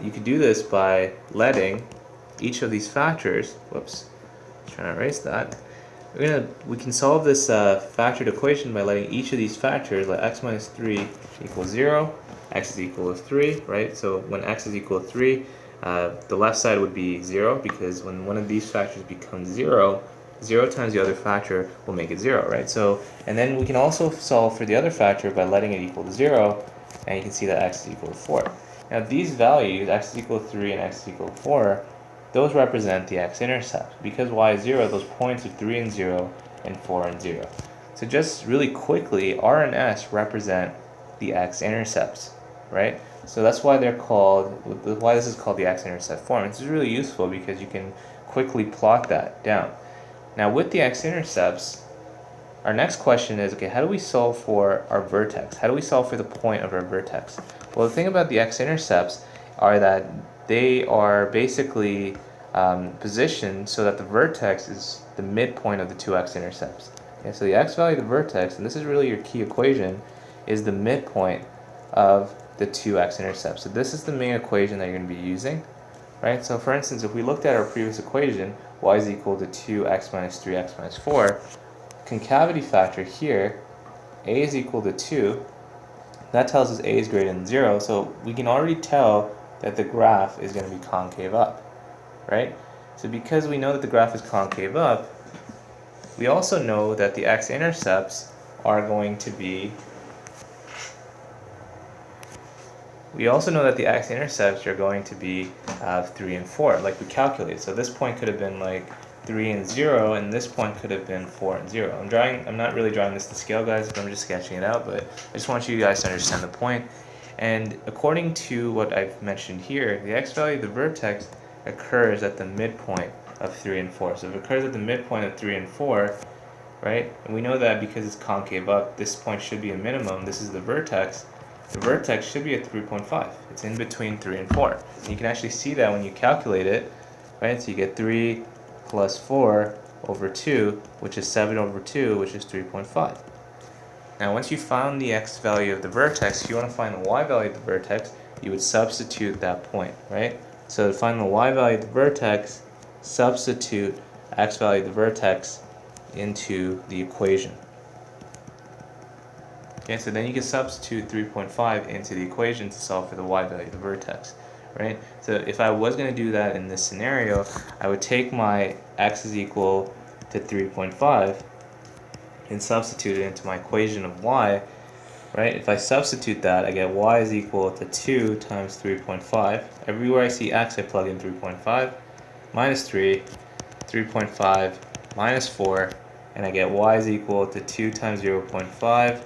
you could do this by letting each of these factors, whoops, trying to erase that. We can solve this factored equation by letting each of these factors, let x minus 3 equal 0, x is equal to 3, right? So when x is equal to 3, the left side would be 0, because when one of these factors becomes 0, 0 times the other factor will make it 0, right? So, and then we can also solve for the other factor by letting it equal to 0, and you can see that x is equal to 4. Now these values, x is equal to 3 and x is equal to 4, those represent the x-intercept. Because y is 0, those points are 3 and 0 and 4 and 0. So just really quickly, R and S represent the x-intercepts, right? So that's why they're called, why this is called the x-intercept form. It's really useful because you can quickly plot that down. Now with the x-intercepts, our next question is, okay, how do we solve for our vertex? How do we solve for the point of our vertex? Well, the thing about the x-intercepts are that they are basically positioned so that the vertex is the midpoint of the two x-intercepts. Okay, so the x value of the vertex, and this is really your key equation, is the midpoint of the two x-intercepts. So this is the main equation that you're going to be using, right? So for instance, if we looked at our previous equation, y is equal to 2x minus 3x minus 4, concavity factor here, a is equal to 2, that tells us a is greater than 0, so we can already tell that the graph is going to be concave up, right? So because we know that the graph is concave up, we also know that the x-intercepts are going to be, 3 and 4, like we calculated. So this point could have been like 3 and 0, and this point could have been 4 and 0. I'm not really drawing this to scale, guys, but I'm just sketching it out, but I just want you guys to understand the point. And according to what I've mentioned here, the x value of the vertex occurs at the midpoint of 3 and 4. So if it occurs at the midpoint of 3 and 4, right, and we know that because it's concave up, this point should be a minimum. This is the vertex. The vertex should be at 3.5. It's in between 3 and 4. And you can actually see that when you calculate it, right? So you get 3 plus 4 over 2, which is 7 over 2, which is 3.5. Now once you found the x value of the vertex, if you want to find the y value of the vertex, you would substitute that point, right? So to find the y value of the vertex, substitute x value of the vertex into the equation. Okay, so then you can substitute 3.5 into the equation to solve for the y value of the vertex, right? So if I was going to do that in this scenario, I would take my x is equal to 3.5 and substitute it into my equation of y, right? If I substitute that, I get y is equal to 2 times 3.5. Everywhere I see x, I plug in 3.5, minus 3, 3.5, minus 4, and I get y is equal to 2 times 0.5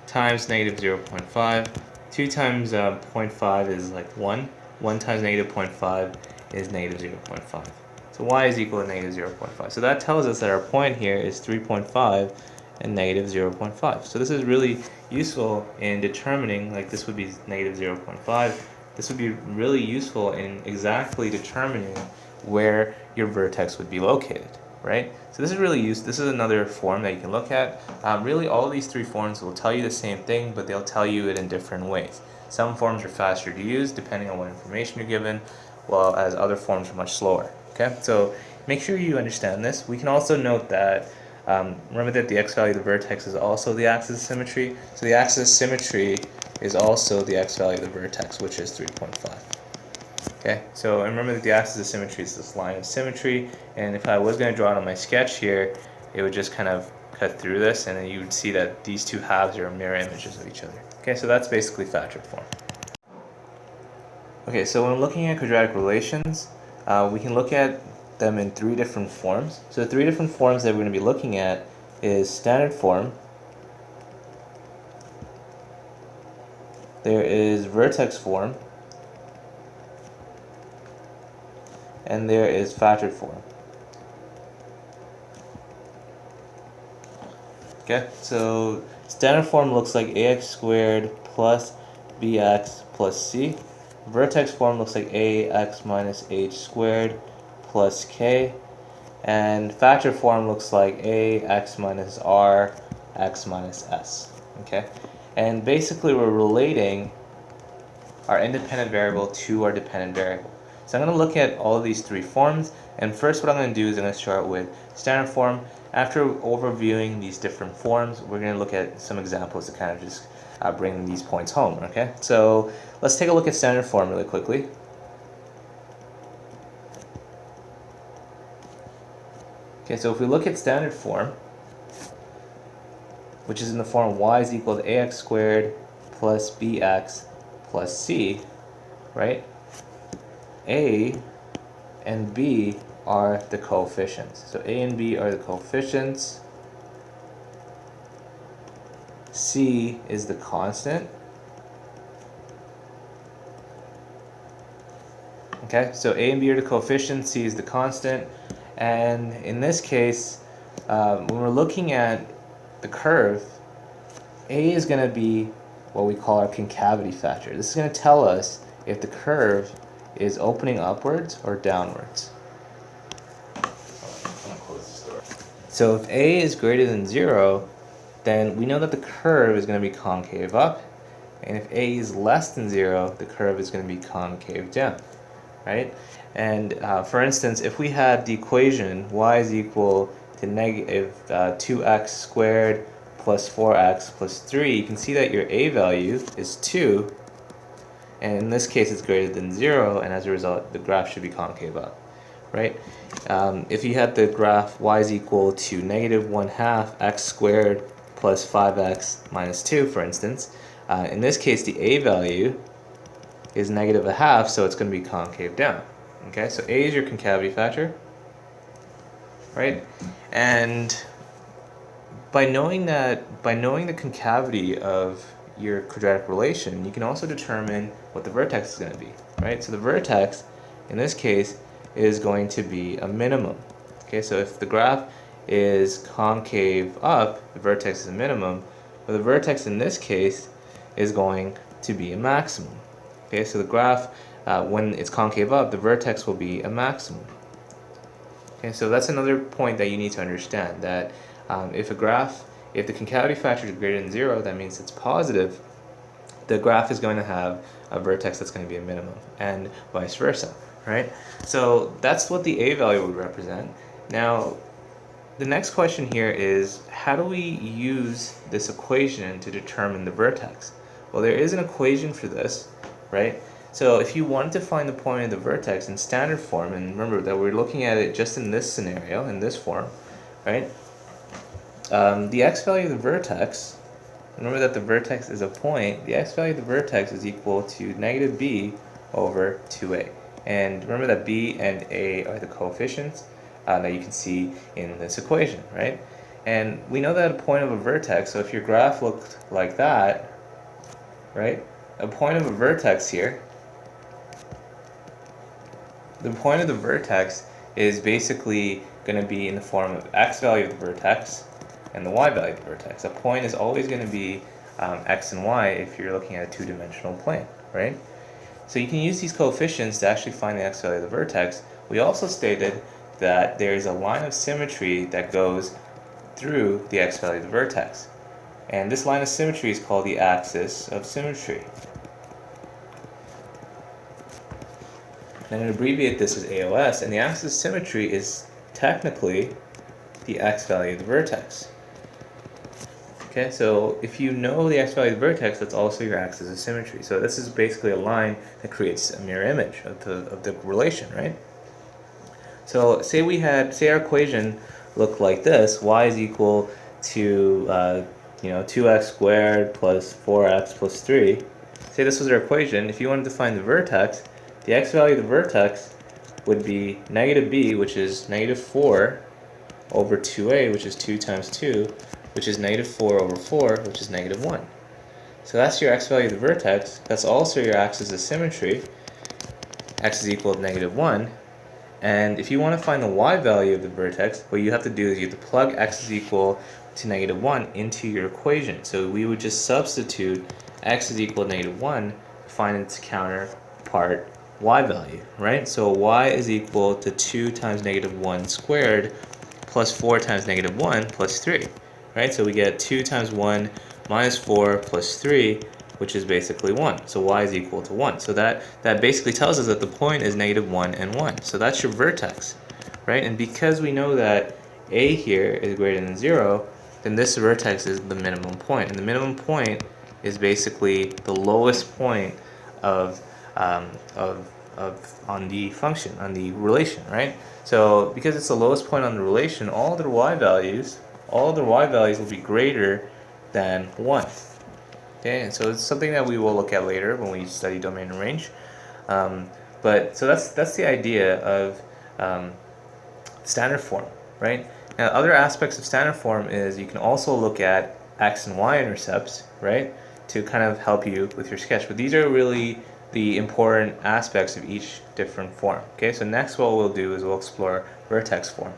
times negative 0.5. 2 times 0.5 is like 1. 1 times negative 0.5 is negative 0.5. So y is equal to negative 0.5. So that tells us that our point here is 3.5 and negative 0.5. So this is really useful in determining, like this would be negative 0.5. This would be really useful in exactly determining where your vertex would be located, right? So this is really this is another form that you can look at. Really all of these three forms will tell you the same thing, but they'll tell you it in different ways. Some forms are faster to use depending on what information you're given, while as other forms are much slower. Okay, so make sure you understand this. We can also note that remember that the x value of the vertex is also the axis of symmetry. So the axis of symmetry is also the x value of the vertex, which is 3.5. Okay, so remember that the axis of symmetry is this line of symmetry, and if I was going to draw it on my sketch here, it would just kind of cut through this, and then you would see that these two halves are mirror images of each other. Okay, so that's basically factored form. Okay, so when looking at quadratic relations, we can look at them in three different forms. So the three different forms that we're going to be looking at is standard form, there is vertex form, and there is factored form. Okay, so standard form looks like ax squared plus bx plus c. Vertex form looks like ax minus h squared plus k. And factor form looks like ax minus r, x minus s. Okay, and basically we're relating our independent variable to our dependent variable. So I'm going to look at all of these three forms, and first what I'm going to do is I'm going to start with standard form. After overviewing these different forms, we're going to look at some examples to kind of just bring these points home. Okay, so let's take a look at standard form really quickly. Okay, so if we look at standard form, which is in the form y is equal to ax squared plus bx plus c, right? A and b are the coefficients. So a and b are the coefficients. C is the constant. Okay, so a and b are the coefficients, c is the constant. And in this case, when we're looking at the curve, a is going to be what we call our concavity factor. This is going to tell us if the curve is opening upwards or downwards. So if a is greater than 0, then we know that the curve is going to be concave up. And if a is less than 0, the curve is going to be concave down, right? And for instance, if we had the equation y is equal to negative 2x squared plus 4x plus 3, you can see that your a value is 2. And in this case, it's greater than 0, and as a result, the graph should be concave up, right? If you had the graph y is equal to negative 1/2 x squared plus 5x minus 2, for instance, in this case, the a value is negative 1/2, so it's going to be concave down. Okay, so a is your concavity factor, right? And by knowing the concavity of your quadratic relation, you can also determine what the vertex is going to be, right? So the vertex, in this case, is going to be a minimum. Okay, so if the graph is concave up, the vertex is a minimum, but the vertex in this case is going to be a maximum. Okay, so the graph, when it's concave up, the vertex will be a maximum. Okay, so that's another point that you need to understand, that if the concavity factor is greater than 0, that means it's positive. The graph is going to have a vertex that's going to be a minimum, and vice versa, right? So that's what the a value would represent. Now, the next question here is, how do we use this equation to determine the vertex? Well, there is an equation for this, right? So if you wanted to find the point of the vertex in standard form, and remember that we're looking at it just in this scenario, in this form, right? The x value of the vertex, remember that the vertex is a point, the x value of the vertex is equal to negative b over 2a. And remember that b and a are the coefficients that you can see in this equation, right? And we know that a point of a vertex, so if your graph looked like that, right? A point of a vertex here, the point of the vertex is basically going to be in the form of x value of the vertex and the y value of the vertex. A point is always going to be x and y if you're looking at a two-dimensional plane, right? So you can use these coefficients to actually find the x value of the vertex. We also stated that there's a line of symmetry that goes through the x value of the vertex. And this line of symmetry is called the axis of symmetry. And I'm going to abbreviate this as AOS, and the axis of symmetry is technically the x value of the vertex. Okay, so if you know the x value of the vertex, that's also your axis of symmetry. So this is basically a line that creates a mirror image of the relation, right? So say our equation looked like this: y is equal to 2x squared plus 4x plus 3. Say this was our equation. If you wanted to find the vertex, the x value of the vertex would be negative b, which is negative 4 over 2a, which is 2 times 2, which is negative 4 over 4, which is negative 1. So that's your x value of the vertex. That's also your axis of symmetry. X is equal to negative 1. And if you want to find the y value of the vertex, what you have to do is you have to plug x is equal to -1 into your equation. So we would just substitute x is equal to -1 to find its counterpart y value, right? So y is equal to 2 times -1 squared plus 4 times -1 plus 3, right? So we get 2 times 1 minus 4 plus 3, which is basically 1. So y is equal to 1. So that basically tells us that the point is -1 and 1. So that's your vertex, right? And because we know that a here is greater than 0, then this vertex is the minimum point. And the minimum point is basically the lowest point of on the function, on the relation, right? So because it's the lowest point on the relation, all their y values will be greater than 1. Okay, and so it's something that we will look at later when we study domain and range. But so that's the idea of standard form, right? Now, other aspects of standard form is you can also look at x and y intercepts, right, to kind of help you with your sketch. But these are really the important aspects of each different form. Okay, so next what we'll do is we'll explore vertex form.